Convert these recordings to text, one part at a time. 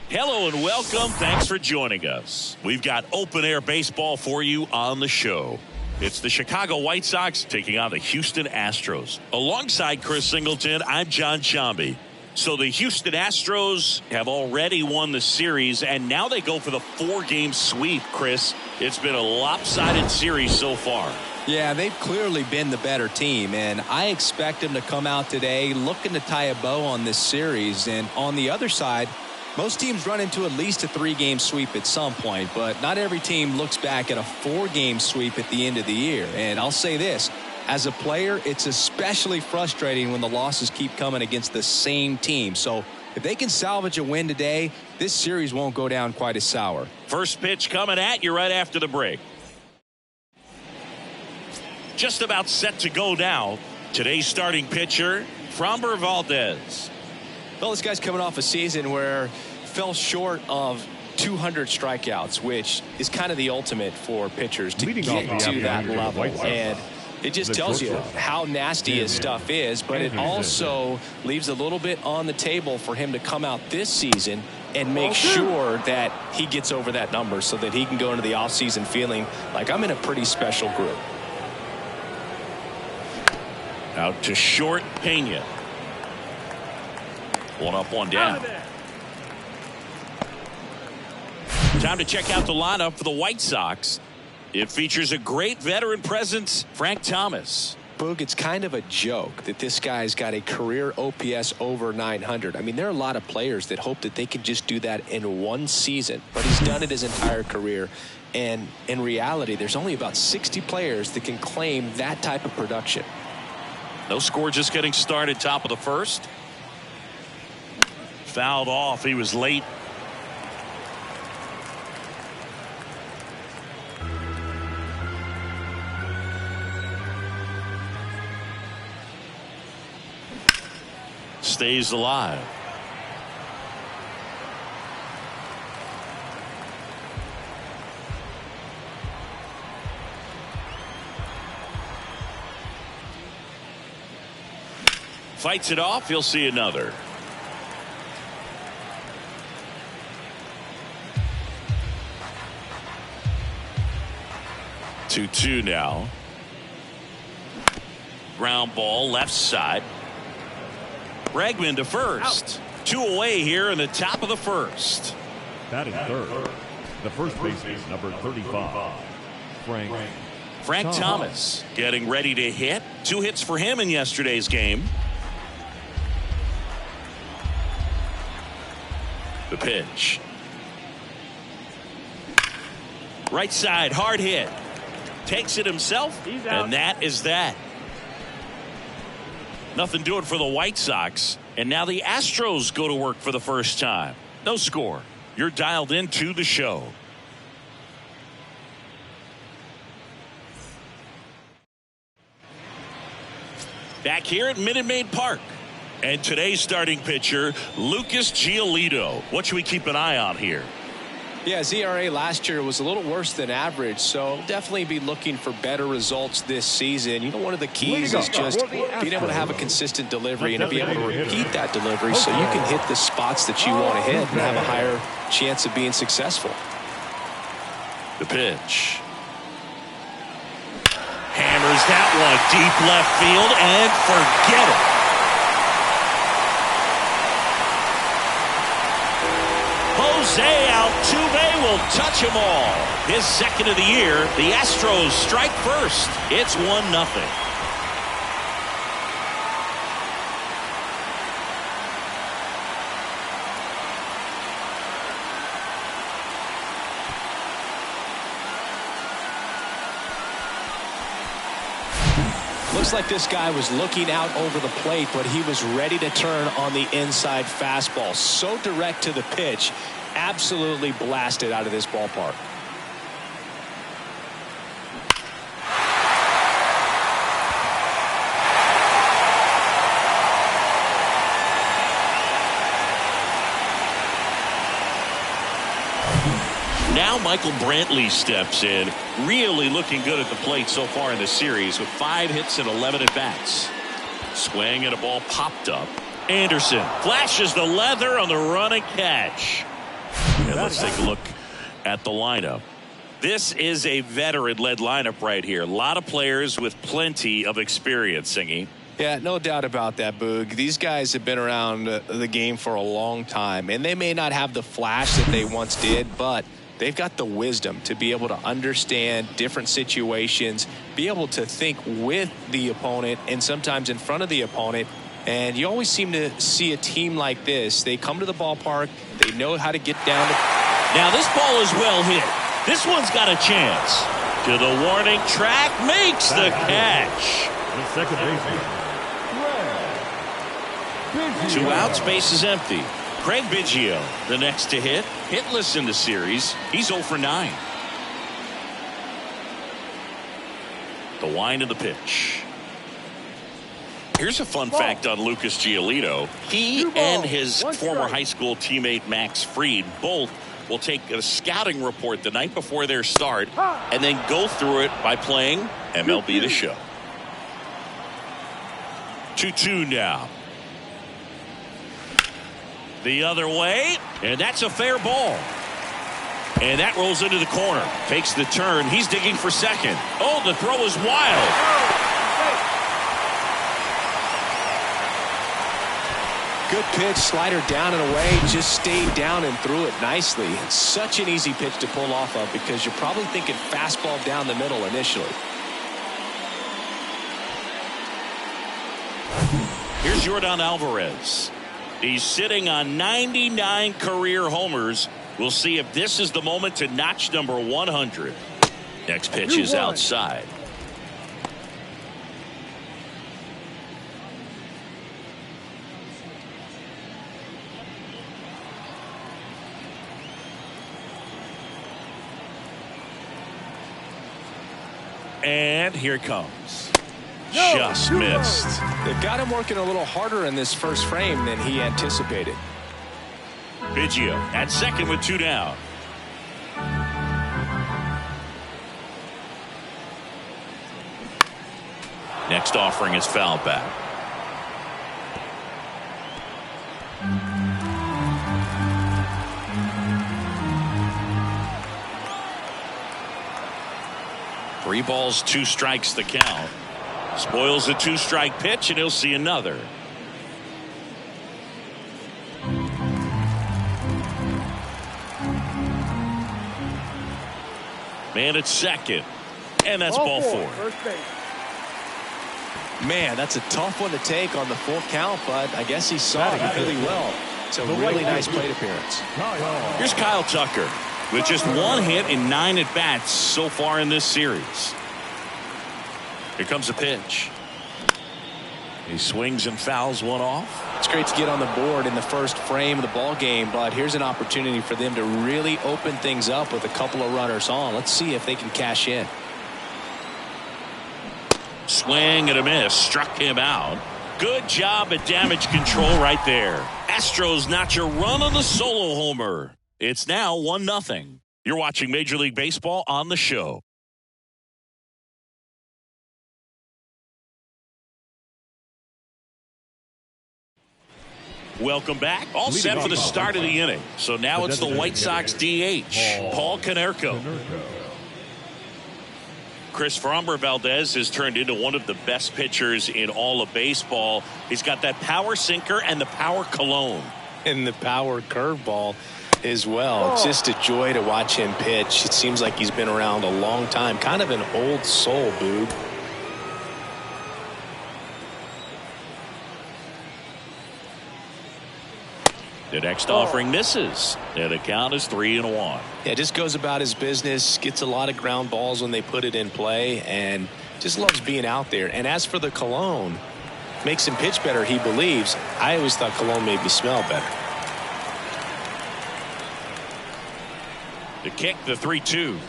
Hello and welcome. Thanks for joining us. We've got open air baseball for you on the show. It's the Chicago White Sox taking on the Houston Astros. Alongside Chris Singleton, I'm John Chambi. So the Houston Astros have already won the series, and now they go for the 4-game sweep, Chris. It's been a lopsided series so far. Yeah, they've clearly been the better team, and I expect them to come out today looking to tie a bow on this series. And on the other side, most teams run into at least a 3-game sweep at some point, but not every team looks back at a 4-game sweep at the end of the year. And I'll say this, as a player, it's especially frustrating when the losses keep coming against the same team. So if they can salvage a win today, this series won't go down quite as sour. First pitch coming at you right after the break. Just about set to go now. Today's starting pitcher, Framber Valdez. Well, this guy's coming off a season where fell short of 200 strikeouts, which is kind of the ultimate for pitchers to get to that level. And it just tells you how nasty his stuff is, but it also leaves a little bit on the table for him to come out this season and make sure that he gets over that number so that he can go into the offseason feeling like I'm in a pretty special group. Out to short, Pena. One up, one down. Time to check out the lineup for the White Sox. It features a great veteran presence, Frank Thomas. Boog, it's kind of a joke that this guy's got a career OPS over 900. I mean, there are a lot of players that hope that they can just do that in one season, but he's done it his entire career. And in reality, there's only about 60 players that can claim that type of production. No score, just getting started, top of the first. Fouled off. He was late. Stays alive. Fights it off. He'll see another. Two now. Ground ball left side. Bregman to first. Out. 2 away here in the top of the first. Batting third, the first baseman, number 35, Frank Thomas getting ready to hit. 2 hits for him in yesterday's game. The pitch. Right side, hard hit. Takes it himself, and that is that. Nothing doing for the White Sox, and now the Astros go to work for the first time. No score. You're dialed into the show. Back here at Minute Maid Park. And today's starting pitcher, Lucas Giolito. What should we keep an eye on here? Yeah, his ERA last year was a little worse than average, so definitely be looking for better results this season. You know, one of the keys is just being able to have a consistent delivery and to be able to repeat that delivery so you can hit the spots that you want to hit and have a higher chance of being successful. The pitch. Hammers that one deep left field and forget it. Jose Altuve will touch them all. His second of the year. The Astros strike first. It's 1-0. Looks like this guy was looking out over the plate, but he was ready to turn on the inside fastball. So direct to the pitch. Absolutely blasted out of this ballpark. Now Michael Brantley steps in, really looking good at the plate so far in the series with 5 hits and 11 at-bats. Swing and a ball popped up. Anderson flashes the leather on the run and catch. And let's take a look at the lineup. This is a veteran-led lineup right here. A lot of players with plenty of experience, Singy. Yeah, no doubt about that, Boog. These guys have been around the game for a long time, and they may not have the flash that they once did, but they've got the wisdom to be able to understand different situations, be able to think with the opponent and sometimes in front of the opponent. And you always seem to see a team like this. They come to the ballpark. They know how to get down. Now this ball is well hit. This one's got a chance. To the warning track, makes the catch. The second baseman. 2 outs, base is empty. Craig Biggio, the next to hit. Hitless in the series. He's 0 for 9. The wind of the pitch. Here's a fun fact on Lucas Giolito. He and his former high school teammate Max Fried both will take a scouting report the night before their start and then go through it by playing MLB The Show. 2-2 now. The other way, and that's a fair ball. And that rolls into the corner. Takes the turn. He's digging for second. Oh, the throw is wild. Good pitch, slider down and away, just stayed down and threw it nicely. It's such an easy pitch to pull off of because you're probably thinking fastball down the middle initially. Here's Yordan Alvarez. He's sitting on 99 career homers. We'll see if this is the moment to notch number 100. Next pitch is outside. And here it comes. Just missed. They've got him working a little harder in this first frame than he anticipated. Biggio at second with 2 down. Next offering is foul back. Three balls, 2 strikes the count. Spoils the 2-strike pitch, and he'll see another. Man at second, and that's ball 4. Man, that's a tough one to take on the full count, but I guess he saw it really well. It's a really nice plate appearance. Here's Kyle Tucker with just 1 hit in 9 at-bats so far in this series. Here comes a pitch. He swings and fouls one off. It's great to get on the board in the first frame of the ball game, but here's an opportunity for them to really open things up with a couple of runners on. Let's see if they can cash in. Swing and a miss. Struck him out. Good job at damage control right there. Astros notch a run on the solo homer. It's now 1-0. You're watching Major League Baseball on the show. Welcome back. All set for the start of the inning. So now it's the White Sox DH, Paul Konerko. Chris Framber Valdez has turned into one of the best pitchers in all of baseball. He's got that power sinker and the power cologne. And the power curveball as well. It's just a joy to watch him pitch. It seems like he's been around a long time. Kind of an old soul, Boog. The next offering misses. And the count is 3-1. Yeah, just goes about his business, gets a lot of ground balls when they put it in play, and just loves being out there. And as for the cologne, makes him pitch better, he believes. I always thought cologne made me smell better. The kick, the 3-2.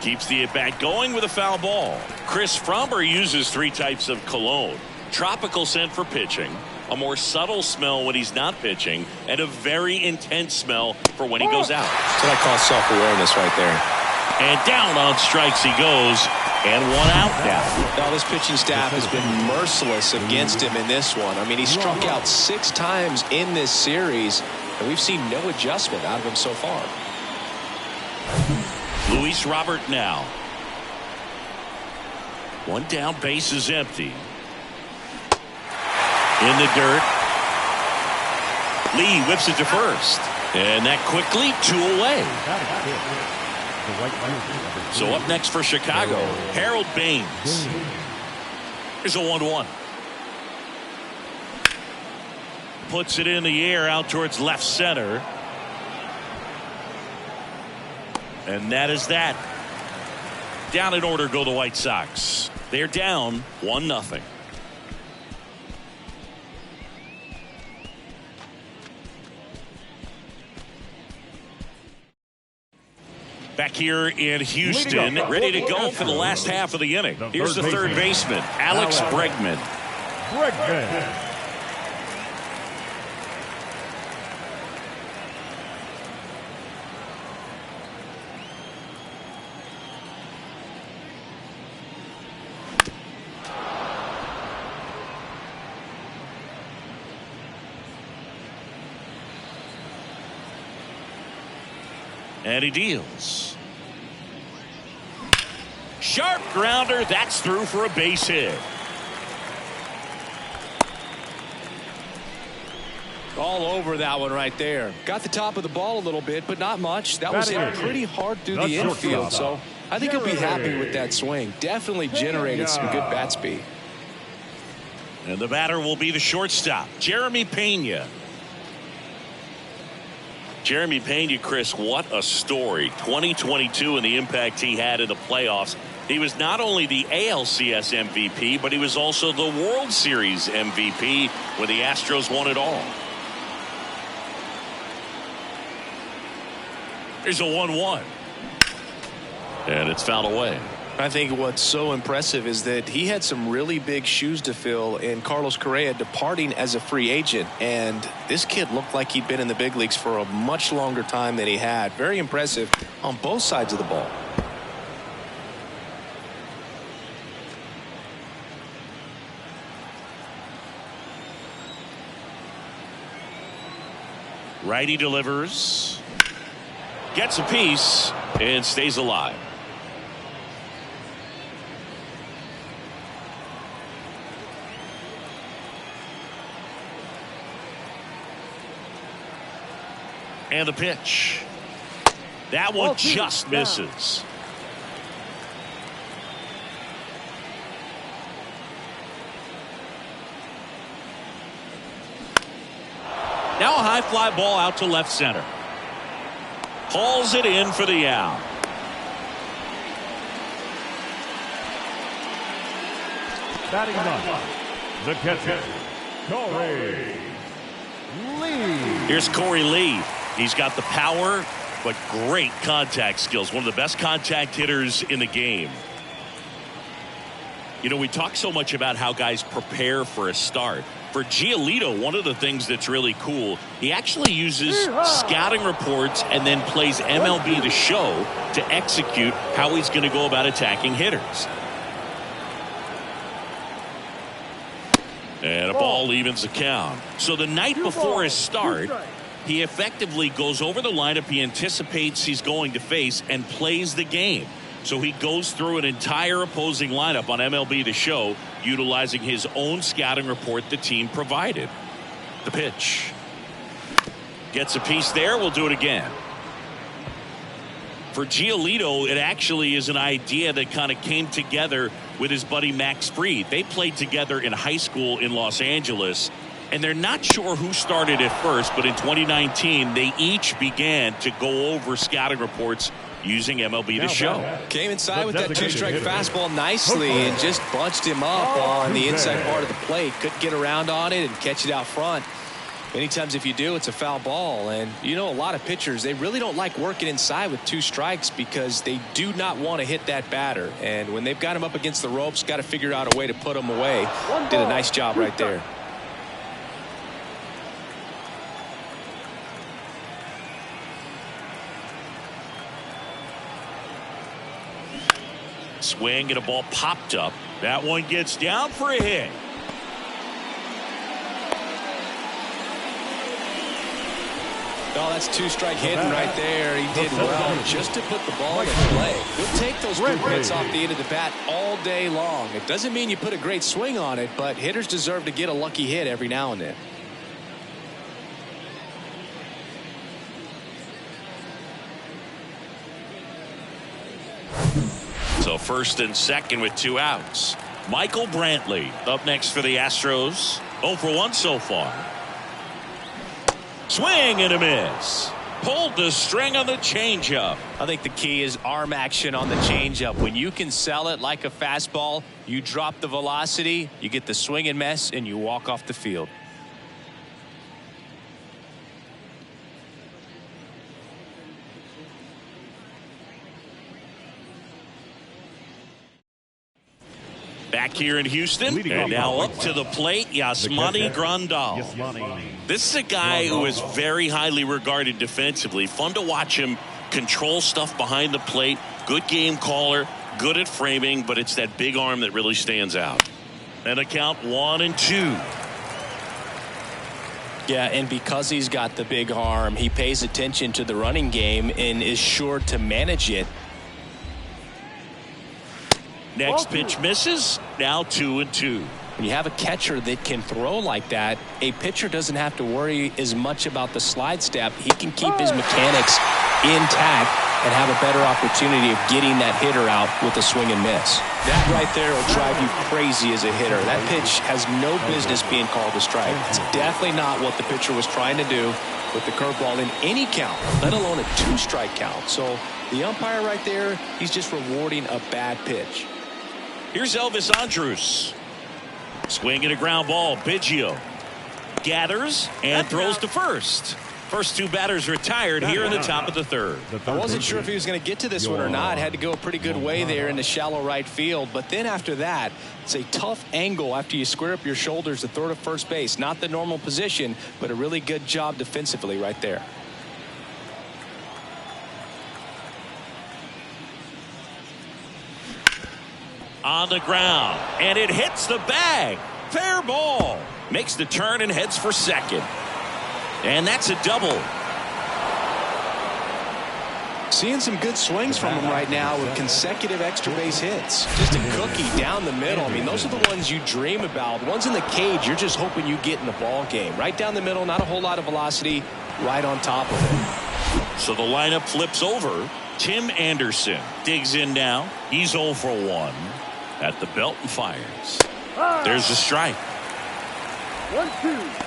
Keeps the at-bat going with a foul ball. Chris Framber uses 3 types of cologne. Tropical scent for pitching, a more subtle smell when he's not pitching, and a very intense smell for when he goes out. That's what I call self-awareness right there. And down on strikes he goes. And one out now. Now, this pitching staff has been merciless against him in this one. I mean, he struck out 6 times in this series, and we've seen no adjustment out of him so far. Luis Robert now. One down, base is empty. In the dirt. Lee whips it to first. And that quickly 2 away. So up next for Chicago, Harold Baines. Here's a 1-1. Puts it in the air out towards left center. And that is that. Down in order go the White Sox. They're down 1-0. Back here in Houston, ready to go for the last half of the inning. Here's the third baseman, Alex Bregman. And he deals. Sharp grounder. That's through for a base hit. All over that one right there. Got the top of the ball a little bit, but not much. That was hit pretty hard through the infield, so I think he'll be happy with that swing. Definitely generated some good bat speed. And the batter will be the shortstop, Jeremy Pena. Jeremy Pena, Chris, what a story. 2022 and the impact he had in the playoffs. He was not only the ALCS MVP, but he was also the World Series MVP when the Astros won it all. Here's a 1-1. And it's fouled away. I think what's so impressive is that he had some really big shoes to fill in Carlos Correa departing as a free agent. And this kid looked like he'd been in the big leagues for a much longer time than he had. Very impressive on both sides of the ball. Righty delivers. Gets a piece and stays alive. And the pitch. That one just misses. Now a high fly ball out to left center. Hauls it in for the out. Batting ninth, the catcher, Corey Lee. Here's Corey Lee. He's got the power, but great contact skills. One of the best contact hitters in the game. You know, we talk so much about how guys prepare for a start. For Giolito, one of the things that's really cool, he actually uses scouting reports and then plays MLB The Show to execute how he's going to go about attacking hitters. And a ball evens the count. So the night before his start, he effectively goes over the lineup he anticipates he's going to face and plays the game. So he goes through an entire opposing lineup on MLB The Show, utilizing his own scouting report the team provided. The pitch. Gets a piece there. We'll do it again. For Giolito, it actually is an idea that kind of came together with his buddy Max Fried. They played together in high school in Los Angeles, and they're not sure who started it first, but in 2019, they each began to go over scouting reports using MLB The Show. Came inside with that two-strike fastball nicely and just bunched him up on the inside part of the plate. Couldn't get around on it and catch it out front. Many times if you do, it's a foul ball. And you know, a lot of pitchers, they really don't like working inside with 2 strikes because they do not want to hit that batter. And when they've got him up against the ropes, got to figure out a way to put him away. Did a nice job right there. Swing and a ball popped up. That one gets down for a hit. Oh, that's two-strike hitting right there. He did well just to put the ball in play. He'll take those quick hits off the end of the bat all day long. It doesn't mean you put a great swing on it, but hitters deserve to get a lucky hit every now and then. So first and second with 2 outs. Michael Brantley up next for the Astros. 0 for 1 so far. Swing and a miss. Pulled the string on the changeup. I think the key is arm action on the changeup. When you can sell it like a fastball, you drop the velocity, you get the swing and miss, and you walk off the field. Back here in Houston, and now up to the plate, Yasmani Grandal. This is a guy who is very highly regarded defensively. Fun to watch him control stuff behind the plate. Good game caller, good at framing, but it's that big arm that really stands out. And a count 1-2. Yeah, and because he's got the big arm, he pays attention to the running game and is sure to manage it. Next pitch misses. Now 2-2. When you have a catcher that can throw like that, a pitcher doesn't have to worry as much about the slide step. He can keep his mechanics intact and have a better opportunity of getting that hitter out with a swing and miss. That right there will drive you crazy as a hitter. That pitch has no business being called a strike. It's definitely not what the pitcher was trying to do with the curveball in any count, let alone a 2-strike count. So the umpire right there, he's just rewarding a bad pitch. Here's Elvis Andrus. Swing and a ground ball. Biggio gathers and throws to first. First 2 batters retired here in the top of the third. I wasn't sure if he was going to get to this one or not. Had to go a pretty good way there in the shallow right field. But then after that, it's a tough angle after you square up your shoulders to throw to first base. Not the normal position, but a really good job defensively right there. On the ground, and it hits the bag. Fair ball. Makes the turn and heads for second. And that's a double. Seeing some good swings from him right now with consecutive extra base hits. Just a cookie down the middle. I mean, those are the ones you dream about. Ones in the cage, you're just hoping you get in the ball game. Right down the middle, not a whole lot of velocity, right on top of it. So the lineup flips over. Tim Anderson digs in now. He's 0 for 1. At the belt and fires. There's a strike. 1-2.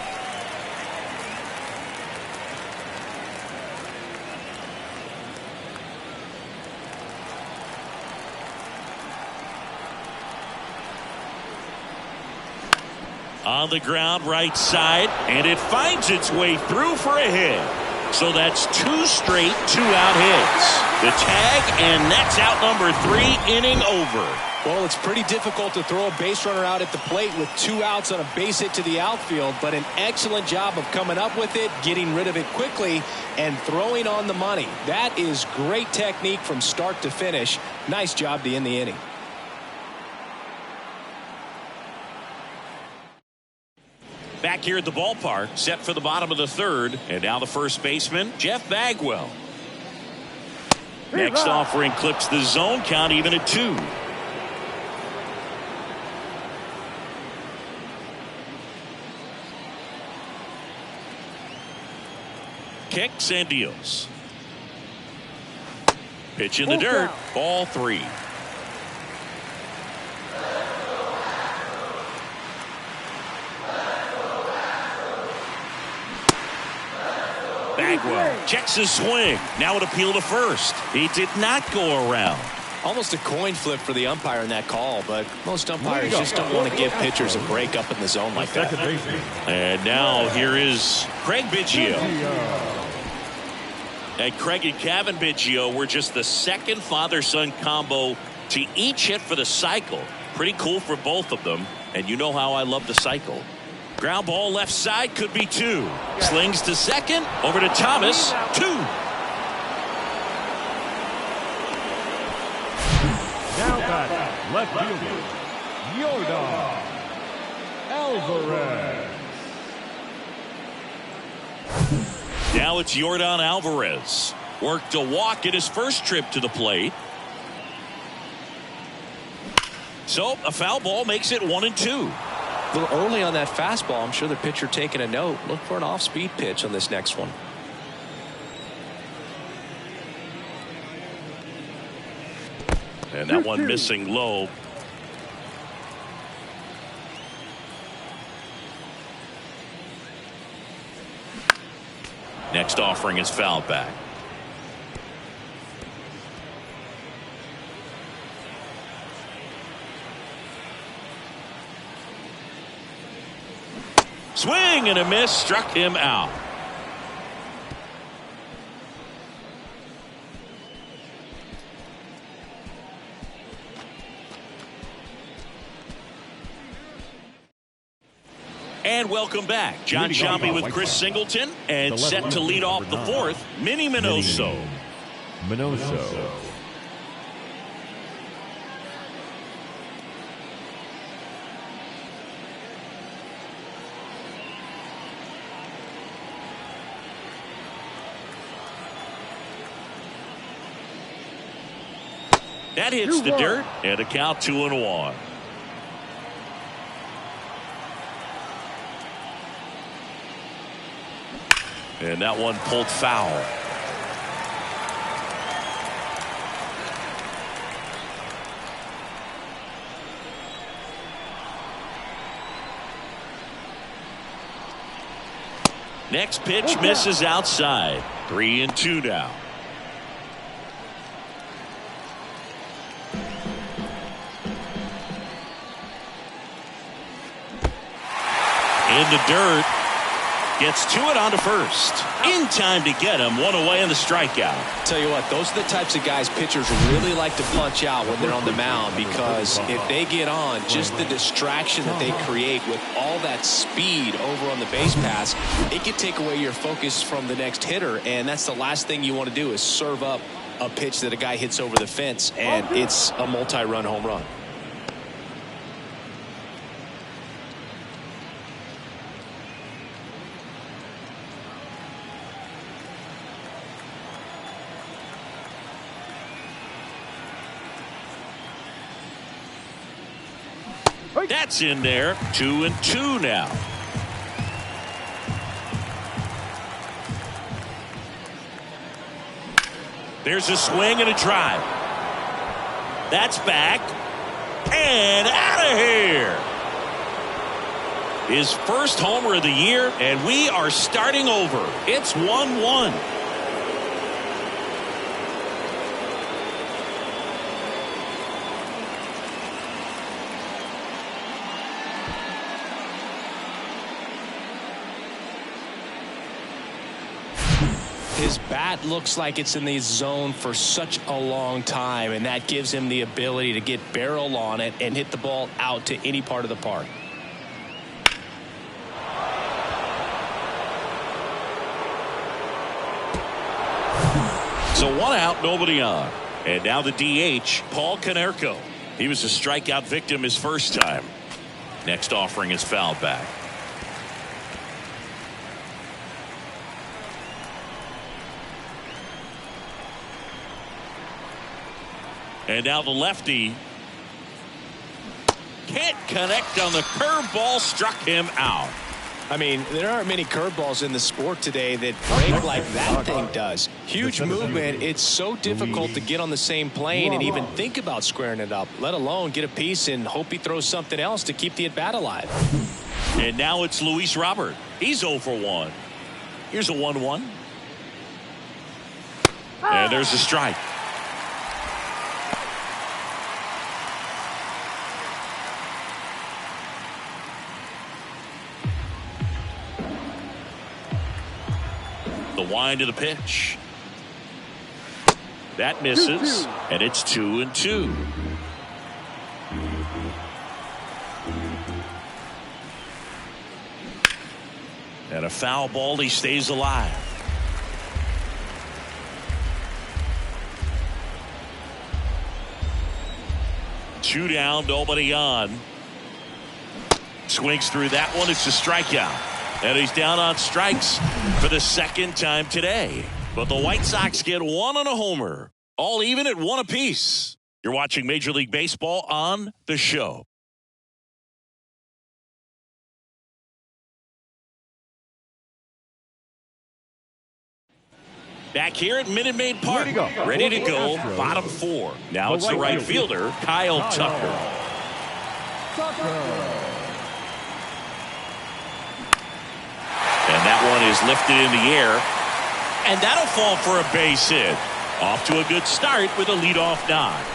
On the ground, right side, and it finds its way through for a hit. So that's 2 straight 2-out hits. The tag, and that's out number 3, inning over. Well, it's pretty difficult to throw a base runner out at the plate with 2 outs on a base hit to the outfield, but an excellent job of coming up with it, getting rid of it quickly, and throwing on the money. That is great technique from start to finish. Nice job to end the inning. Back here at the ballpark, set for the bottom of the third, and now the first baseman, Jeff Bagwell. Next offering clips the zone, count even at 2. Kicks and deals. Pitch in the dirt. Ball 3. Bagwell checks his swing. Now an appeal to first. He did not go around. Almost a coin flip for the umpire in that call, but most umpires just don't want to give pitchers a break up in the zone like that. And now here is Craig Biggio. And Craig and Kevin Biggio were just the second father-son combo to each hit for the cycle. Pretty cool for both of them. And you know how I love the cycle. Ground ball left side, could be 2. Slings to second, over to Thomas, 2. Now back Left fielder, Yordan Alvarez. Now it's Yordan Alvarez. Worked a walk at his first trip to the plate. So a foul ball makes it 1-2. A little early on that fastball. I'm sure the pitcher taking a note. Look for an off-speed pitch on this next one. And that one missing low. Next offering is fouled back. Swing and a miss, struck him out. And welcome back. John Sciambi with Chris Singleton, and set to lead off the fourth, Minnie Minoso. That hits the dirt, and a count 2-1. And that one pulled foul. Next pitch misses outside. 3-2 now. In the dirt. Gets to it onto first. In time to get him. One away in the strikeout. Tell you what, those are the types of guys pitchers really like to punch out when they're on the mound, because if they get on, just the distraction that they create with all that speed over on the base pass, it can take away your focus from the next hitter, and that's the last thing you want to do is serve up a pitch that a guy hits over the fence, and it's a multi-run home run. That's in there. 2-2 now. There's a swing and a drive. That's back. And out of here. His first homer of the year, and we are starting over. It's 1-1. His bat looks like it's in the zone for such a long time, and that gives him the ability to get barrel on it and hit the ball out to any part of the park. So one out, nobody on. And now the DH, Paul Konerko. He was a strikeout victim his first time. Next offering is fouled back. And now the lefty can't connect on the curveball, struck him out. I mean, there aren't many curveballs in the sport today that break like that thing does. Huge movement. It's so difficult to get on the same plane and even think about squaring it up, let alone get a piece and hope he throws something else to keep the at-bat alive. And now it's Luis Robert. He's 0 for 1. Here's a 1-1. And there's a strike. The wind of the pitch. That misses, and it's 2-2. And a foul ball, he stays alive. 2 down, nobody on. Swings through that one. It's a strikeout. And he's down on strikes for the second time today. But the White Sox get 1 on a homer. All even at 1 apiece. You're watching Major League Baseball on the show. Back here at Minute Maid Park. Ready to go. Bottom 4. Now it's the right fielder, Kyle Tucker. And that one is lifted in the air. And that'll fall for a base hit. Off to a good start with a leadoff nod.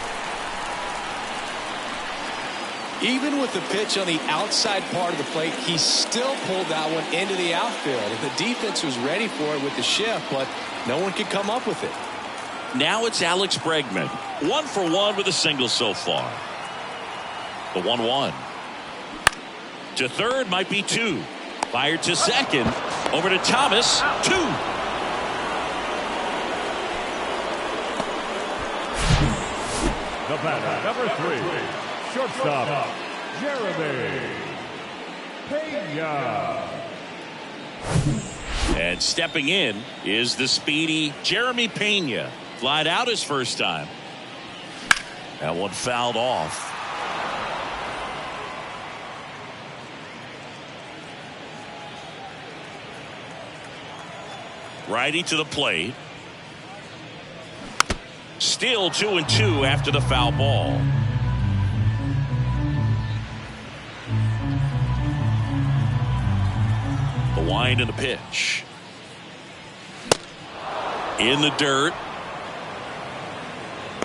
Even with the pitch on the outside part of the plate, he still pulled that one into the outfield. The defense was ready for it with the shift, but no one could come up with it. Now it's Alex Bregman. 1 for 1 with a single so far. The 1-1. To third might be 2. Fired to second. Over to Thomas. 2. The batter, number 3, shortstop, Jeremy Pena. And stepping in is the speedy Jeremy Pena. Flied out his first time. That one fouled off. Righty to the plate. Still 2-2 after the foul ball. The wind and the pitch. In the dirt.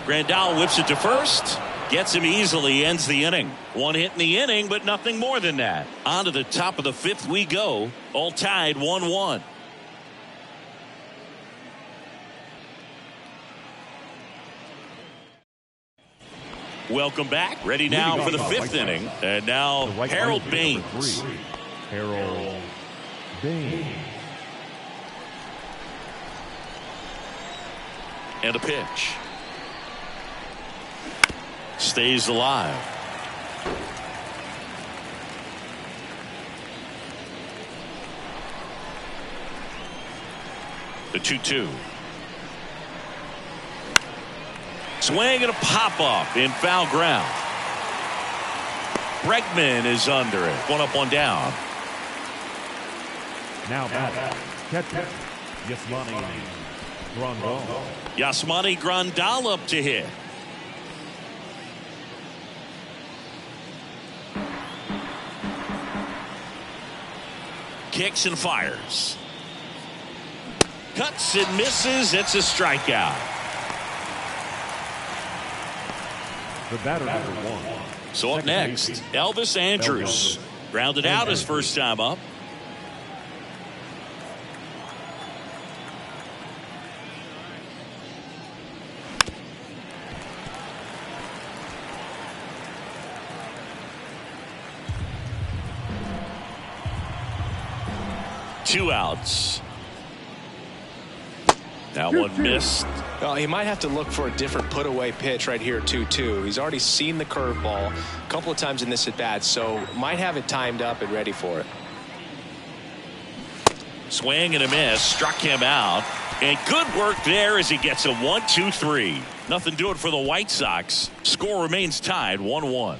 Grandal whips it to first. Gets him easily, ends the inning. 1 hit in the inning, but nothing more than that. On to the top of the 5th we go. All tied 1-1. Welcome back. Ready now for the 5th inning. And now Harold Baines. Harold Baines. And a pitch. Stays alive. The 2-2. Swing and a pop-up in foul ground. Bregman is under it. 1 up, 1 down. Now batting, catcher, Yasmani Grandal. Yasmani Grandal up to hit. Kicks and fires. Cuts and misses. It's a strikeout. The batter, number 1. So up next, Elvis Andrus. Grounded out his first time up. Two outs. That one missed. Well, he might have to look for a different put-away pitch right here at 2-2. He's already seen the curveball a couple of times in this at-bat, so might have it timed up and ready for it. Swing and a miss. Struck him out. And good work there as he gets a 1-2-3. Nothing doing for the White Sox. Score remains tied 1-1.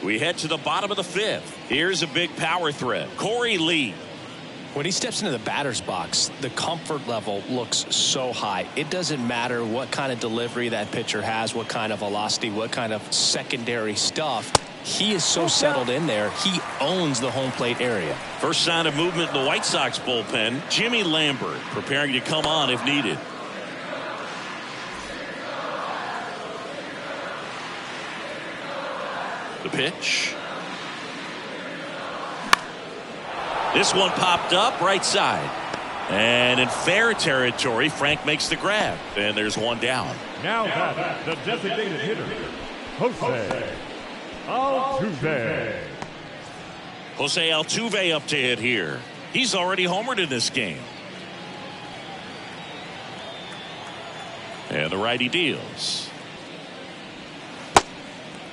We head to the bottom of the 5th. Here's a big power threat. Corey Lee. When he steps into the batter's box, the comfort level looks so high. It doesn't matter what kind of delivery that pitcher has, what kind of velocity, what kind of secondary stuff. He is so settled in there. He owns the home plate area. First sign of movement in the White Sox bullpen. Jimmy Lambert preparing to come on if needed. The pitch. This one popped up right side. And in fair territory, Frank makes the grab. And there's 1 down. Now that the designated hitter, Jose Altuve. Jose Altuve up to hit here. He's already homered in this game. And the righty deals.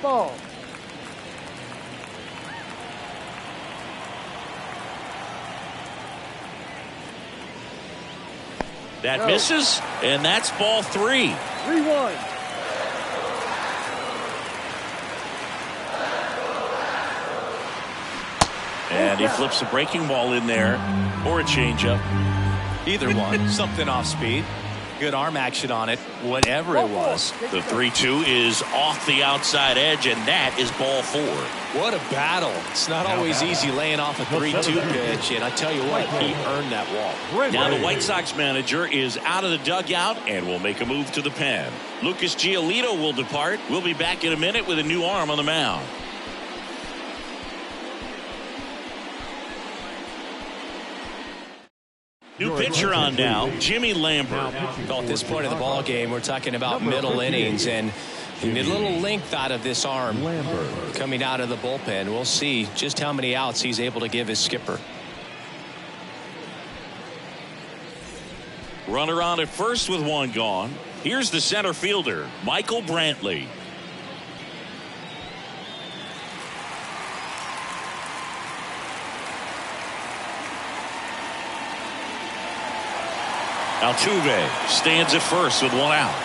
Ball. That misses, and that's ball 3. 3-1. And he flips a breaking ball in there, or a changeup. Either one. Something off speed. Good arm action on it, whatever it was. The 3-2 is off the outside edge, and that is ball 4. What a battle. It's not always easy laying off a 3-2 pitch, and I tell you what, he earned that walk. Now the White Sox manager is out of the dugout and will make a move to the pen. Lucas Giolito will depart. We'll be back in a minute with a new arm on the mound. New pitcher on now, Jimmy Lambert. Well, at this point of the ball game, we're talking about middle innings, and you need a little length out of this arm coming out of the bullpen. We'll see just how many outs he's able to give his skipper. Runner on at first with one gone. Here's the center fielder, Michael Brantley. Altuve stands at first with one out.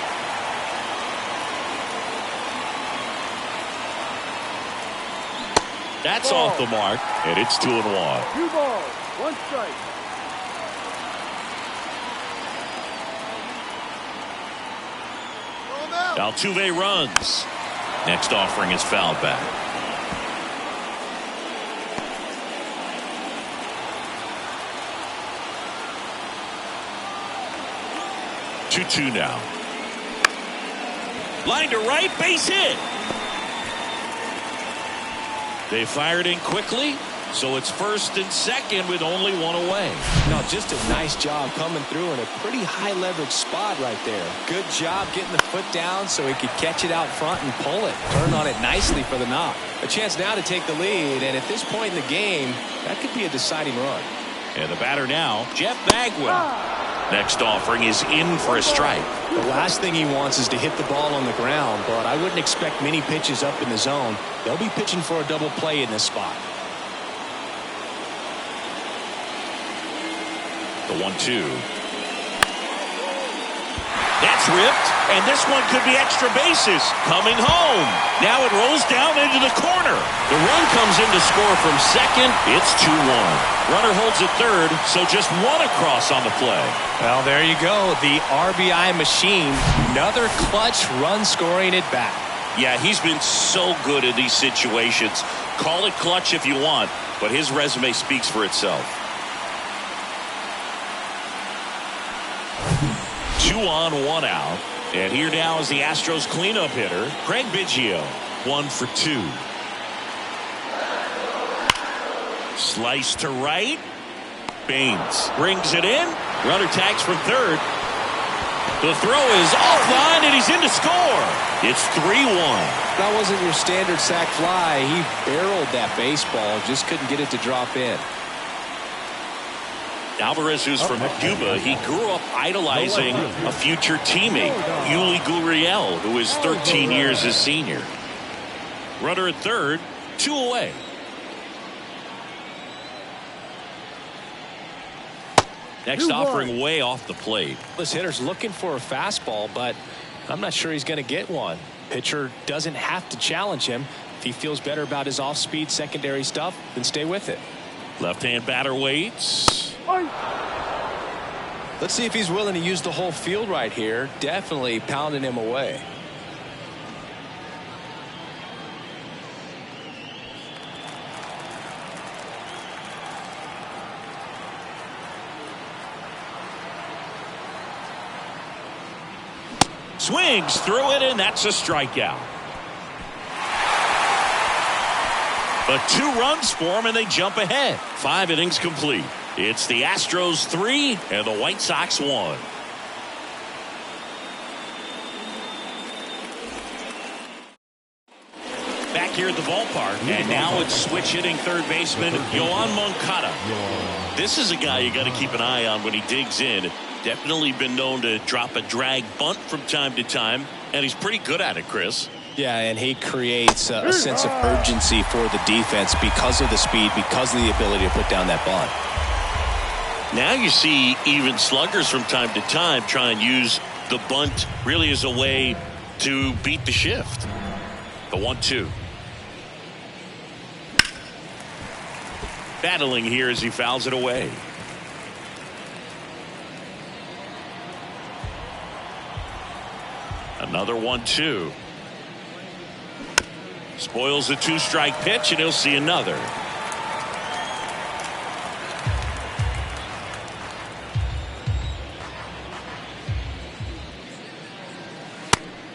That's off the mark, and it's 2-1. 2 balls, 1 strike. Altuve runs. Next offering is fouled back. Two now. Line to right, base hit. They fired in quickly, so it's first and second with only one away. No, just a nice job coming through in a pretty high leverage spot right there. Good job getting the foot down so he could catch it out front and pull it. Turned on it nicely for the knock. A chance now to take the lead, and at this point in the game, that could be a deciding run. And the batter now, Jeff Bagwell. Next offering is in for a strike. The last thing he wants is to hit the ball on the ground, but I wouldn't expect many pitches up in the zone. They'll be pitching for a double play in this spot. The 1-2. That's ripped, and this one could be extra bases. Coming home. Now it rolls down into the corner. The run comes in to score from second. It's 2-1. Runner holds at third, so just one across on the play. Well, there you go. The RBI machine. Another clutch run scoring at bat. Yeah, he's been so good in these situations. Call it clutch if you want, but his resume speaks for itself. 2 on, 1 out. And here now is the Astros cleanup hitter, Craig Biggio. 1 for 2. Slice to right. Baines brings it in. Runner tags from third. The throw is offline, and he's in to score. It's 3-1. That wasn't your standard sac fly. He barreled that baseball, just couldn't get it to drop in. Alvarez, who's from Cuba, he grew up idolizing a future teammate, Yuli Gurriel, who is 13 years his senior. Runner at third, 2 away. Next offering way off the plate. This hitter's looking for a fastball, but I'm not sure he's going to get one. Pitcher doesn't have to challenge him. If he feels better about his off-speed secondary stuff, then stay with it. Left-hand batter waits. Let's see if he's willing to use the whole field right here. Definitely pounding him away. Swings through it, and that's a strikeout. But 2 runs for him, and they jump ahead. 5 innings complete. It's the Astros 3 and the White Sox 1. Back here at the ballpark. And now it's switch hitting third baseman Yoan Moncada. This is a guy you got to keep an eye on when he digs in. Definitely been known to drop a drag bunt from time to time, and he's pretty good at it, Chris. Yeah, and he creates a sense of urgency for the defense because of the speed, because of the ability to put down that bunt. Now you see even sluggers from time to time try and use the bunt really as a way to beat the shift. The 1-2. Battling here as he fouls it away. Another 1-2. Spoils a 2-strike pitch, and he'll see another.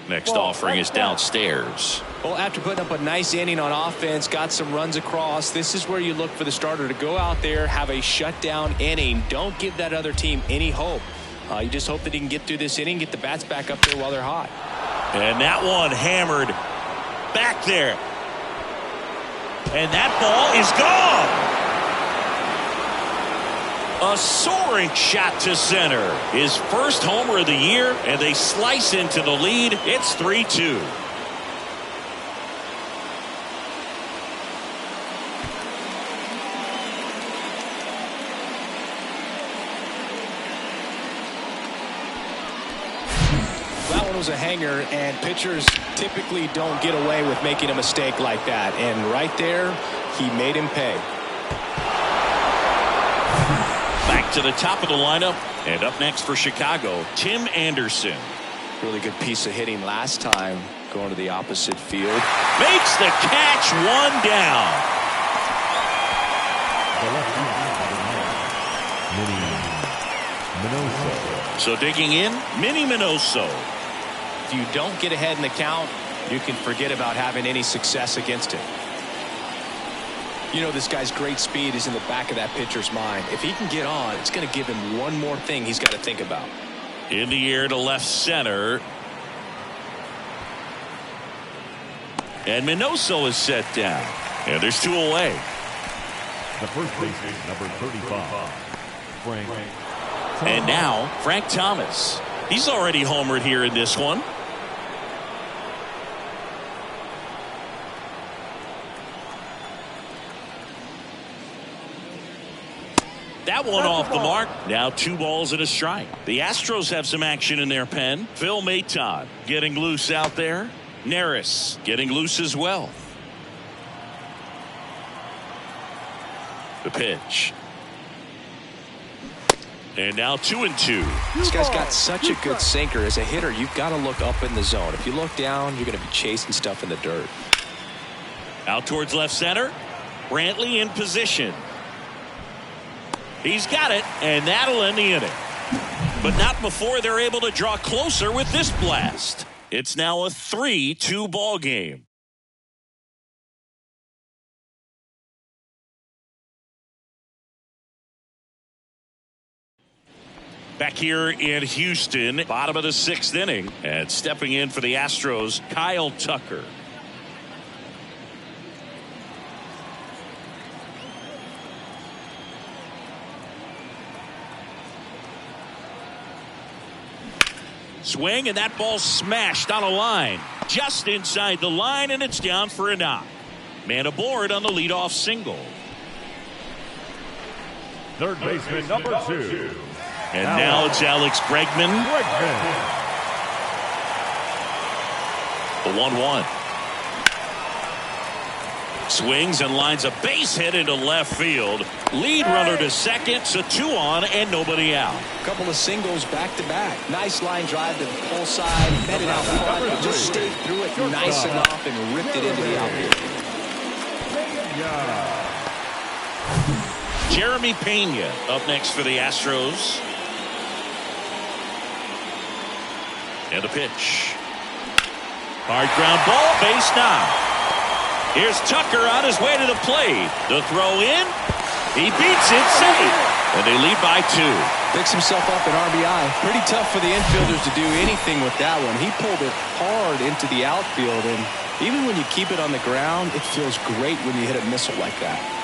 Next offering is downstairs. Well, after putting up a nice inning on offense, got some runs across, this is where you look for the starter to go out there, have a shutdown inning. Don't give that other team any hope. You just hope that he can get through this inning, get the bats back up there while they're hot. And that one hammered back there. And that ball is gone. A soaring shot to center. His first homer of the year, and they slice into the lead. It's 3-2. Was a hanger, and pitchers typically don't get away with making a mistake like that, and right there he made him pay. Back to the top of the lineup, and up next for Chicago, Tim Anderson. Really good piece of hitting last time, going to the opposite field. Makes the catch, one down. So digging in, Minnie Minoso. If you don't get ahead in the count, you can forget about having any success against it. You know, this guy's great speed is in the back of that pitcher's mind. If he can get on, it's going to give him one more thing he's got to think about. In the air to left center. And Minoso is set down. And there's two away. The first baseman, number 35, Frank. And now, Frank Thomas. He's already homered here in this one. That one off the mark. Now 2 balls and a strike. The Astros have some action in their pen. Phil Maton getting loose out there. Neris getting loose as well. The pitch. And now 2-2. This guy's got such a good sinker. As a hitter, you've got to look up in the zone. If you look down, you're going to be chasing stuff in the dirt. Out towards left center. Brantley in position. He's got it, and that'll end the inning. But not before they're able to draw closer with this blast. It's now a 3-2 ball game. Back here in Houston, bottom of the 6th inning, and stepping in for the Astros, Kyle Tucker. Swing, and that ball smashed on a line. Just inside the line, and it's down for a knock. Man aboard on the leadoff single. Third baseman, number 2. And now it's Alex Bregman. The 1-1. Swings and lines a base hit into left field. Lead runner to second, so 2 on and nobody out. Couple of singles back to back. Nice line drive to the pull side. Headed out front, but just stayed through it nice enough and ripped it into the outfield. Jeremy Pena up next for the Astros. And the pitch. Hard ground ball, base knock. Here's Tucker on his way to the plate. The throw in. He beats it safe. And they lead by 2. Picks himself up an RBI. Pretty tough for the infielders to do anything with that one. He pulled it hard into the outfield, and Even when you keep it on the ground, it feels great when you hit a missile like that.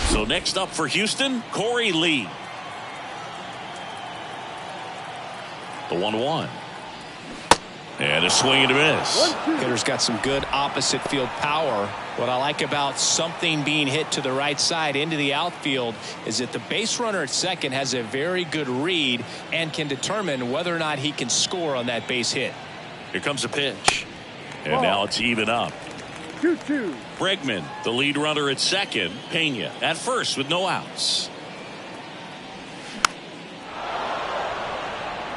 So next up for Houston, Corey Lee. The 1-1. And a swing and a miss. Hitter's got some good opposite field power. What I like about something being hit to the right side into the outfield is that the base runner at second has a very good read and can determine whether or not he can score on that base hit. Here comes a pitch. And now it's even up. 2-2. Bregman, the lead runner at second. Pena at first with no outs.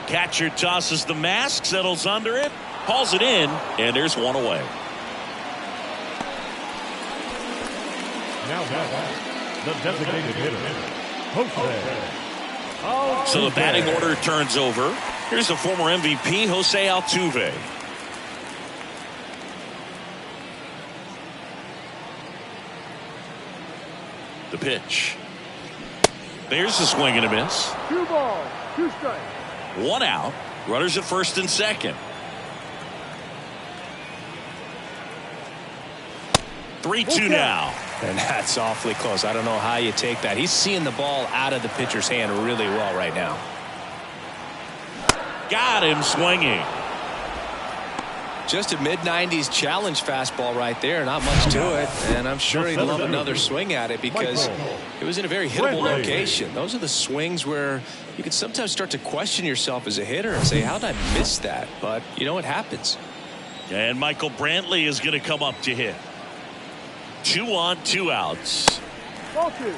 Catcher tosses the mask, settles under it, hauls it in, and there's one away. Now back, the designated hitter, Jose. So the batting order turns over. Here's the former MVP, Jose Altuve. The pitch. There's the swing and a miss. 2 balls, 2 strikes. 1 out. Runners at first and second. 3-2 now. And that's awfully close. I don't know how you take that. He's seeing the ball out of the pitcher's hand really well right now. Got him swinging. Just a mid-90s challenge fastball right there. Not much to it. And I'm sure he'd love another swing at it because it was in a very hittable location. Those are the swings where you can sometimes start to question yourself as a hitter and say, how did I miss that? But you know what happens. And Michael Brantley is going to come up to hit. 2 on, 2 outs. Ball 2.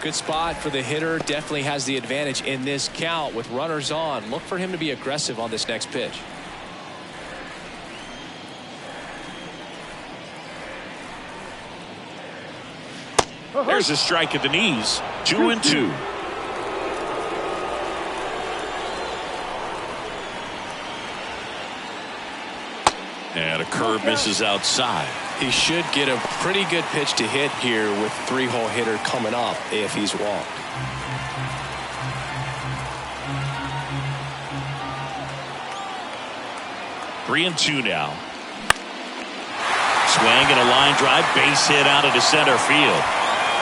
Good spot for the hitter. Definitely has the advantage in this count with runners on. Look for him to be aggressive on this next pitch. There's a strike at the knees. 2-2. And a curve misses outside. He should get a pretty good pitch to hit here with 3-hole hitter coming up if he's walked. Three and two now. Swing and a line drive, base hit out into center field.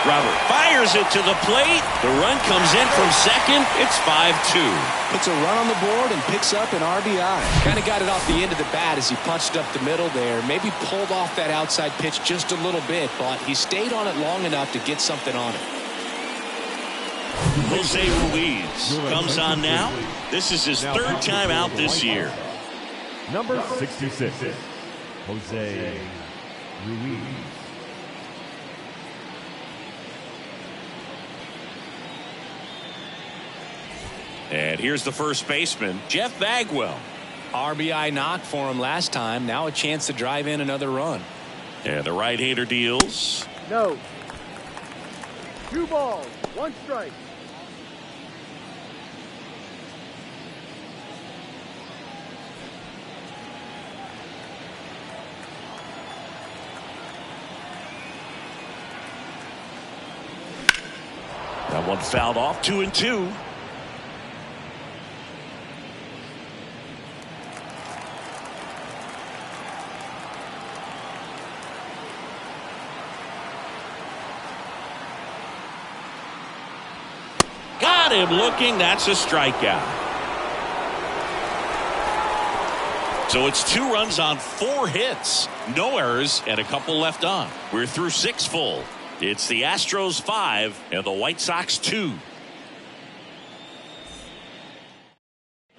Robert fires it to the plate. The run comes in from second. It's 5-2. Puts a run on the board and picks up an RBI. Kind of got it off the end of the bat as he punched up the middle there. Maybe pulled off that outside pitch just a little bit, but he stayed on it long enough to get something on it. Jose Ruiz comes on now. This is his third time out this year. Number 66, Jose Ruiz. And here's the first baseman, Jeff Bagwell. RBI knock for him last time. Now a chance to drive in another run. And the right-hander deals. No. 2 balls, 1 strike. That one fouled off. 2-2. Got him looking. That's a strikeout. So it's 2 runs on 4 hits. No errors and a couple left on. We're through 6 full. It's the Astros 5 and the White Sox 2.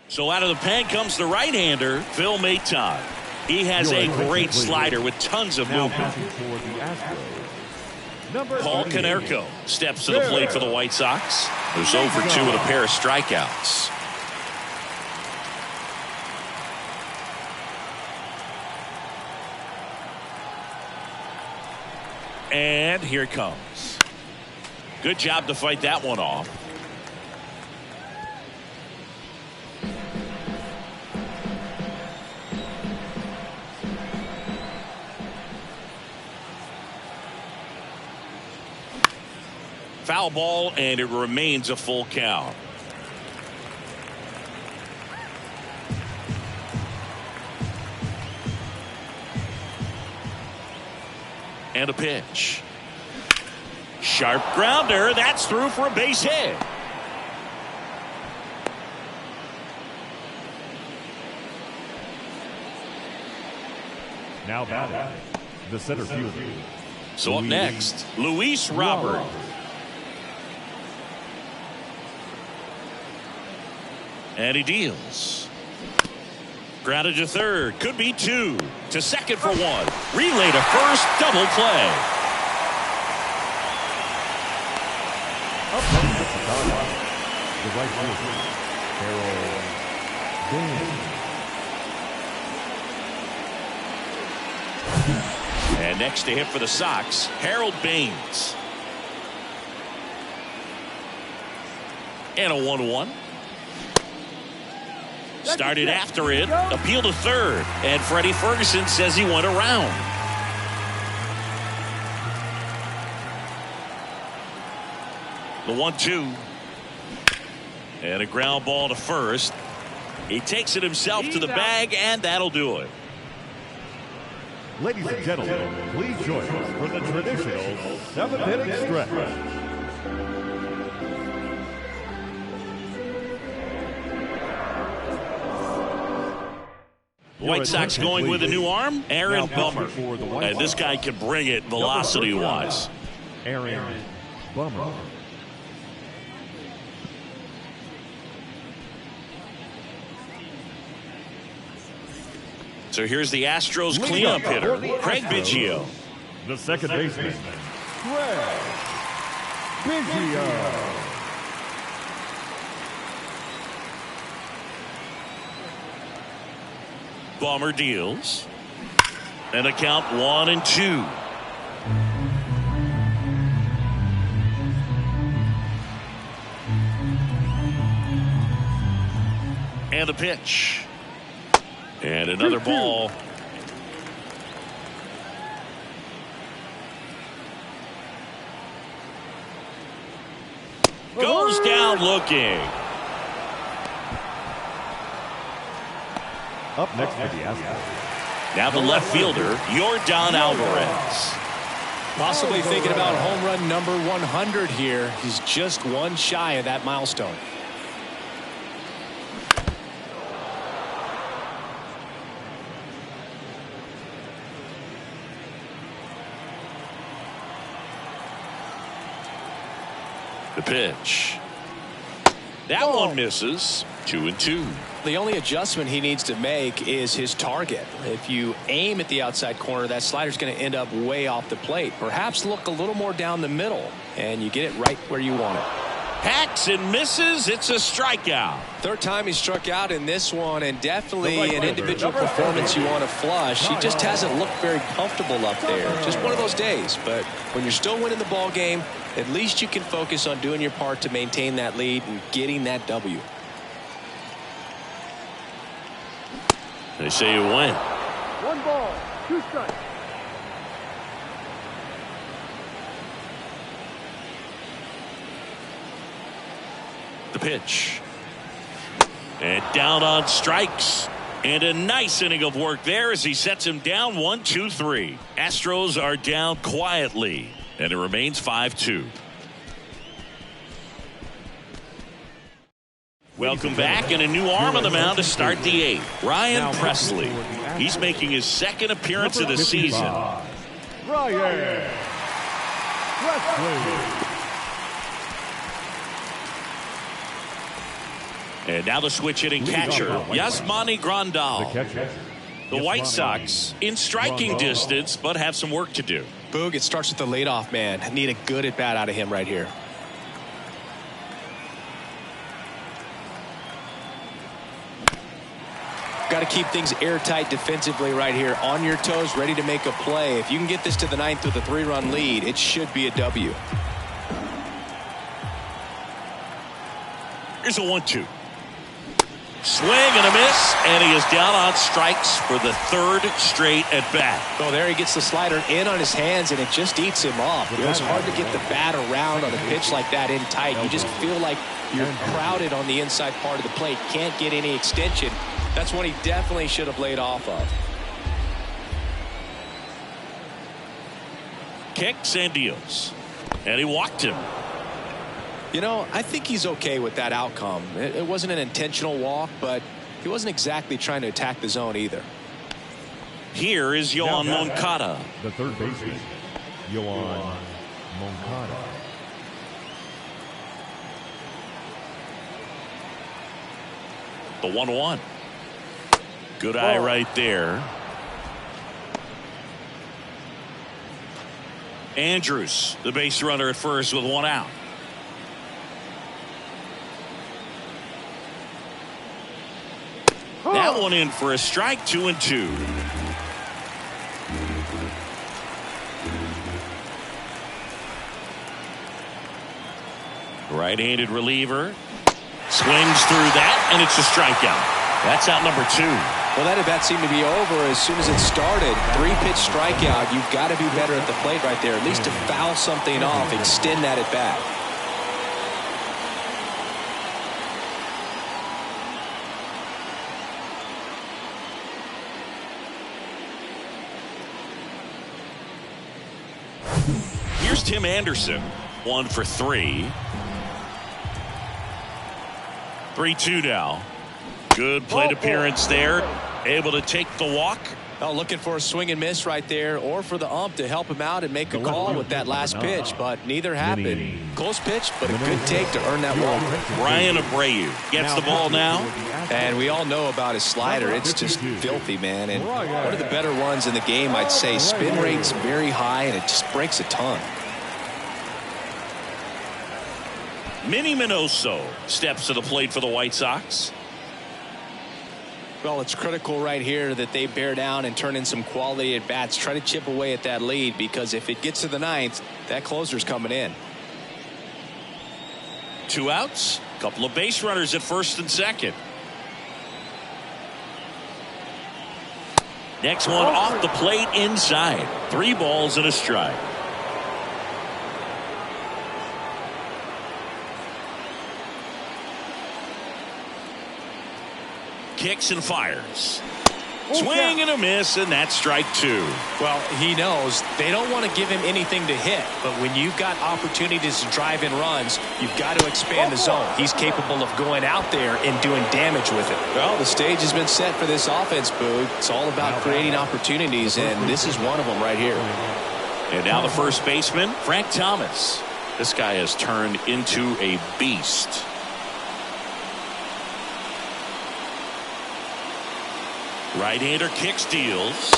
So out of the pen comes the right-hander, Phil Maton. He has a great slider with tons of movement. Paul Konerko steps to the plate for the White Sox. Who's 0 for 2 with a pair of strikeouts. And here it comes. Good job to fight that one off. foul ball, and it remains a full count. And a pitch. Sharp grounder. That's through for a base hit. Now batting, the center fielder. So up next, Luis Robert. And he deals. Grounded to third. Could be two. To second for one. Relay to first. Double play. Up next, the right fielder, Harold Baines. And next to hit for the Sox, Harold Baines. And a 1-1. Started after it. Appeal to third. And Freddie Ferguson says he went around. The 1-2. And a ground ball to first. He takes it himself to the bag, and that'll do it. Ladies and gentlemen, please join us for the traditional seventh-inning stretch. White Sox going with a new arm, Aaron Bummer. And this guy can bring it velocity-wise. Aaron Bummer. So here's the Astros cleanup hitter, Craig Biggio. The second baseman, Craig Biggio. Bummer deals. And the count 1-2. And the pitch. And another ball. Goes down looking. Up next for the Astros. Now the left fielder, Yordan Alvarez. Possibly thinking about home run number 100 here. He's just one shy of that milestone. The pitch. That one misses. 2-2. The only adjustment he needs to make is his target. If you aim at the outside corner, that slider's going to end up way off the plate. Perhaps look a little more down the middle, and you get it right where you want it. Hacks and misses. It's a strikeout. Third time he struck out in this one, and definitely an individual performance you want to flush. He just hasn't looked very comfortable up there. Just one of those days. But when you're still winning the ball game, at least you can focus on doing your part to maintain that lead and getting that W. They say you win. 1 ball, 2 strikes. The pitch. And down on strikes. And a nice inning of work there as he sets him down 1-2-3. Astros are down quietly. And it remains 5-2. Welcome back, and a new arm on the mound to start the 8th. Ryan Presley. He's making his second appearance of the season. Ryan Presley. And now the switch hitting catcher, Yasmani Grandal. The White Sox in striking distance, but have some work to do. Boog, it starts with the leadoff man. Need a good at bat out of him right here. Got to keep things airtight defensively right here. On your toes, ready to make a play. If you can get this to the 9th with a 3-run lead, it should be a W. Here's a 1-2. Swing and a miss, and he is down on strikes for the third straight at bat. Well, there he gets the slider in on his hands, and it just eats him off. It's hard to get the bat around on a pitch like that in tight. You just feel like you're crowded on the inside part of the plate. Can't get any extension. That's one he definitely should have laid off of. Kicks and deals. And he walked him. You know, I think he's okay with that outcome. It wasn't an intentional walk, but he wasn't exactly trying to attack the zone either. Here is Yoan Moncada. The third baseman, Yoan Moncada. The 1-1. Good eye right there. Andrews, the base runner at first with one out. That one in for a strike, 2-2. Right-handed reliever. Swings through that, and it's a strikeout. That's out number 2. Well, that at-bat seemed to be over as soon as it started. 3-pitch strikeout. You've got to be better at the plate right there, at least to foul something off, extend that at-bat. Here's Tim Anderson, 1 for 3. 3-2 now. Good plate appearance there. Able to take the walk. Oh, looking for a swing and miss right there, or for the ump to help him out and make a call with that last pitch, but neither happened. Close pitch, but a good take to earn that walk. Ryan Abreu gets the ball now. And we all know about his slider. It's just filthy, man. And one of the better ones in the game, I'd say. Spin rate's very high, and it just breaks a ton. Minnie Minoso steps to the plate for the White Sox. Well, it's critical right here that they bear down and turn in some quality at bats. Try to chip away at that lead, because if it gets to the ninth, that closer's coming in. 2 outs. Couple of base runners at first and second. Next one off the plate inside. 3 balls and a strike. Kicks and fires. Swing and a miss, and that's strike 2. Well, he knows they don't want to give him anything to hit, but when you've got opportunities to drive in runs, you've got to expand the zone. He's capable of going out there and doing damage with it. Well, the stage has been set for this offense, Boog. It's all about creating opportunities, and this is one of them right here. And now the first baseman, Frank Thomas. This guy has turned into a beast. Right-hander kicks, deals.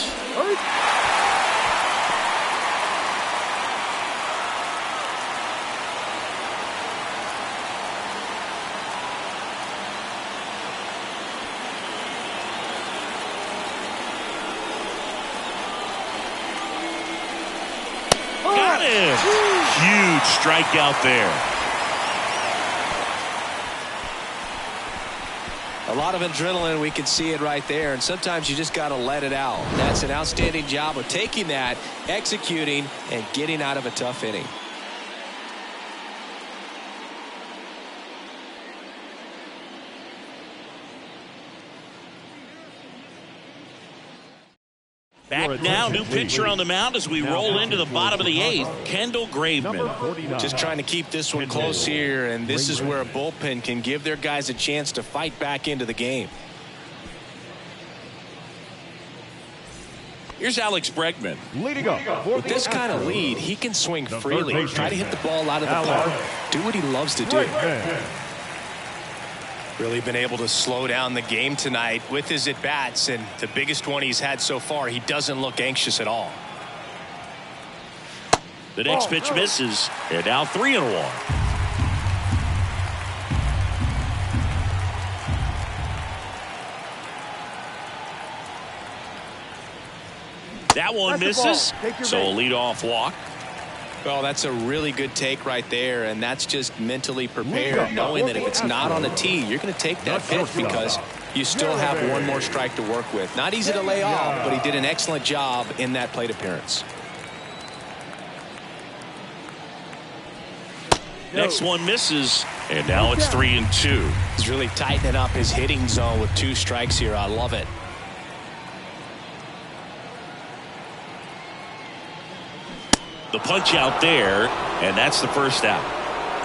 Got it. Huge strikeout there. A lot of adrenaline, we can see it right there, and sometimes you just got to let it out. That's an outstanding job of taking that, executing, and getting out of a tough inning. Back now, new pitcher on the mound as we roll into the bottom of the 8th, Kendall Graveman. Just trying to keep this one close here, and this is where a bullpen can give their guys a chance to fight back into the game. Here's Alex Bregman. Leading up. With this kind of lead, he can swing freely, try to hit the ball out of the park, do what he loves to do. Really been able to slow down the game tonight with his at-bats, and the biggest one he's had so far, he doesn't look anxious at all. The next pitch misses, and now 3-1. That one misses, so a leadoff walk. Well, that's a really good take right there, and that's just mentally prepared, knowing that if it's not on the tee, you're going to take that pitch because You still have one more strike to work with. Not easy to lay off, but he did an excellent job in that plate appearance. Next one misses, and now it's 3-2. He's really tightening up his hitting zone with 2 strikes here. I love it. The punch out there, and that's the first out.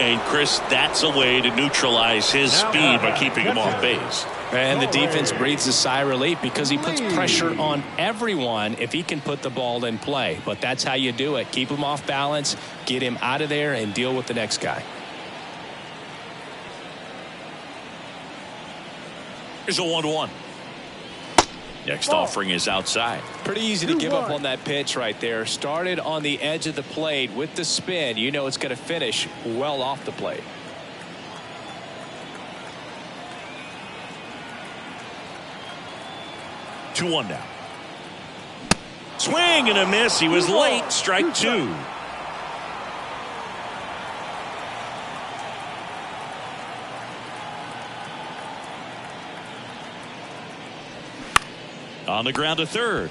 And Chris, that's a way to neutralize his speed by keeping him off base. And the defense breathes a sigh of relief because he puts pressure on everyone if he can put the ball in play. But that's how you do it. Keep him off balance, get him out of there, and deal with the next guy. Here's a 1-1. Next offering is outside. Pretty easy to give up on that pitch right there. Started on the edge of the plate with the spin. You know it's going to finish well off the plate. Two one now. Swing and a miss. He was late. Strike 2. On the ground to third.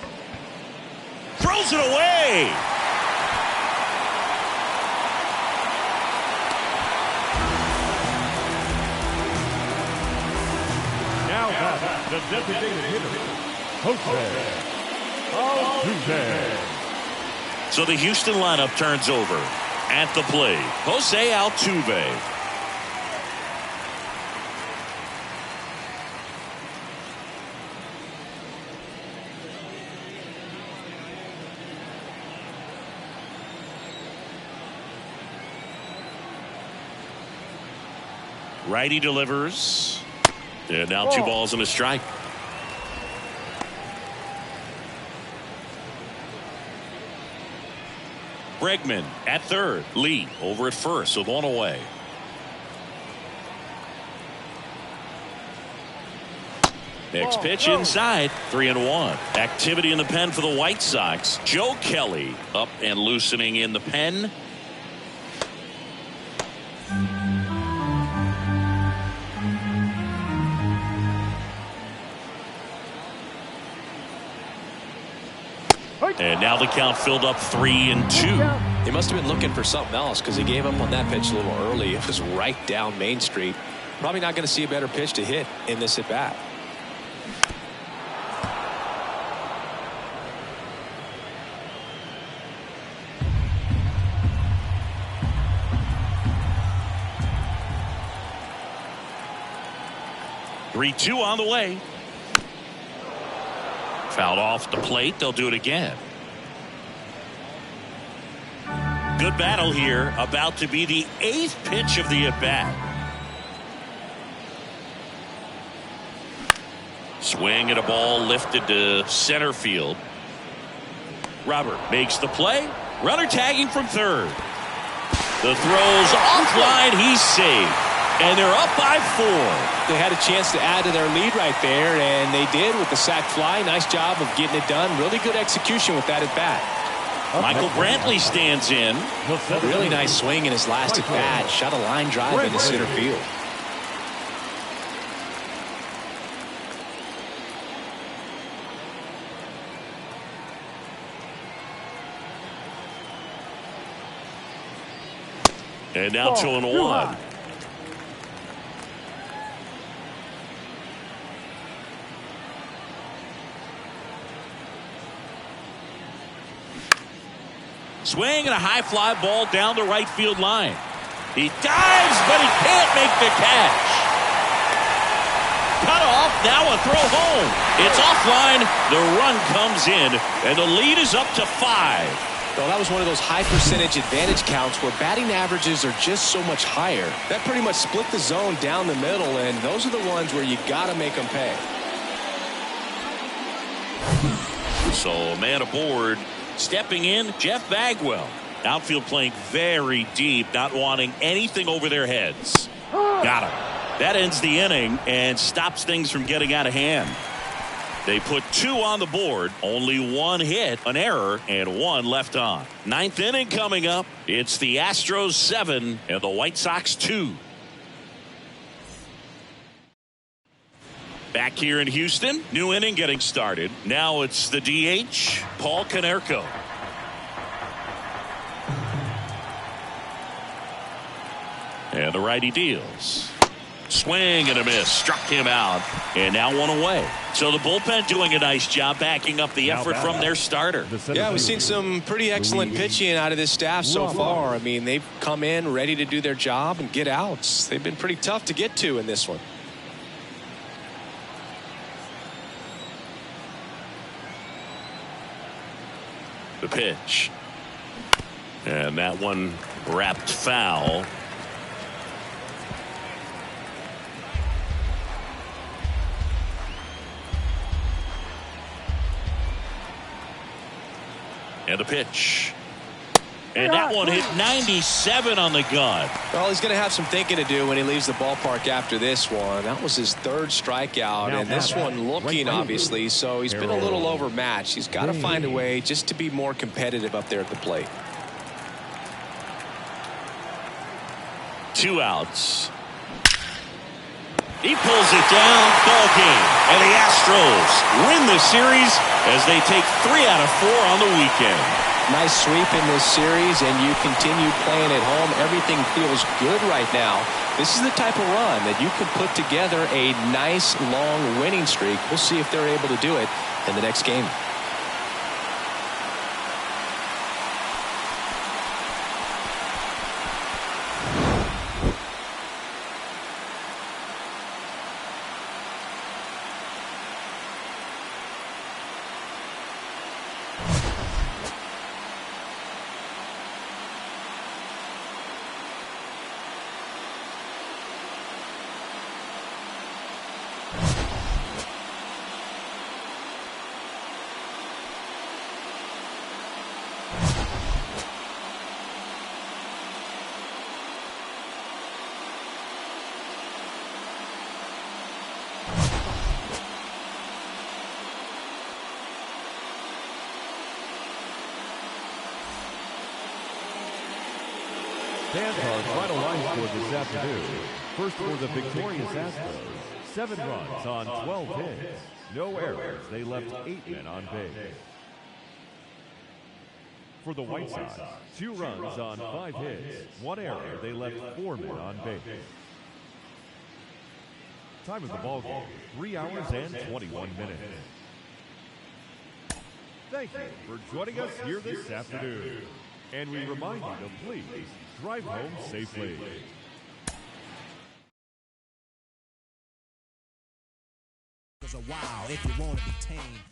Throws it away. Now back the designated hitter, Jose Altuve. So the Houston lineup turns over. At the plate, Jose Altuve. Righty delivers. And now 2 balls and a strike. Bregman at third. Lee over at first with 1 away. Next pitch inside. 3-1. Activity in the pen for the White Sox. Joe Kelly up and loosening in the pen. And now the count filled up 3-2. He must have been looking for something else because he gave up on that pitch a little early. It was right down Main Street. Probably not going to see a better pitch to hit in this at bat. Three-two on the way. Fouled off the plate. They'll do it again. Good battle here. About to be the 8th pitch of the at-bat. Swing at a ball lifted to center field. Robert makes the play. Runner tagging from third. The throw's offline. He's saved. And they're up by 4. They had a chance to add to their lead right there, and they did with the sac fly. Nice job of getting it done. Really good execution with that at bat. Michael Brantley stands in. Really nice swing in his last at bat. Shot a line drive into center field. And now 2-1. Swing and a high fly ball down the right field line. He dives, but he can't make the catch. Cut off, now a throw home. It's offline. The run comes in, and the lead is up to 5. Well, that was one of those high percentage advantage counts where batting averages are just so much higher. That pretty much split the zone down the middle, and those are the ones where you got to make them pay. So a man aboard. Stepping in, Jeff Bagwell. Outfield playing very deep, not wanting anything over their heads. Got him. That ends the inning and stops things from getting out of hand. They put 2 on the board, only 1 hit, an error, and 1 left on. 9th inning coming up. It's the Astros 7 and the White Sox 2. Back here in Houston, new inning getting started. Now it's the DH, Paul Konerko. And the righty deals. Swing and a miss. Struck him out. And now one away. So the bullpen doing a nice job backing up the effort from their starter. Yeah, we've seen some pretty excellent pitching out of this staff so far. I mean, they've come in ready to do their job and get outs. They've been pretty tough to get to in this one. The pitch. And that one wrapped foul. And the pitch. And that one hit 97 on the gun. Well, he's going to have some thinking to do when he leaves the ballpark after this one. That was his third strikeout, and this one looking obviously, so he's been a little overmatched. He's got to find a way just to be more competitive up there at the plate. 2 outs. He pulls it down. Ball game. And the Astros win the series as they take 3 out of 4 on the weekend. Nice sweep in this series, and you continue playing at home. Everything feels good right now. This is the type of run that you can put together a nice long winning streak. We'll see if they're able to do it in the next game. Fans our final line score this afternoon. First for the victorious Astros, 7 runs on 12 hits. No errors. They left 8 men on base. For the White Sox, 2 runs on 5 hits. 1 error. They left 4 men on base. Time of the ball game, 3 hours and 21 minutes. Thank you for joining us here this afternoon. And we remind you to please drive home safely. A while if you want to be tame.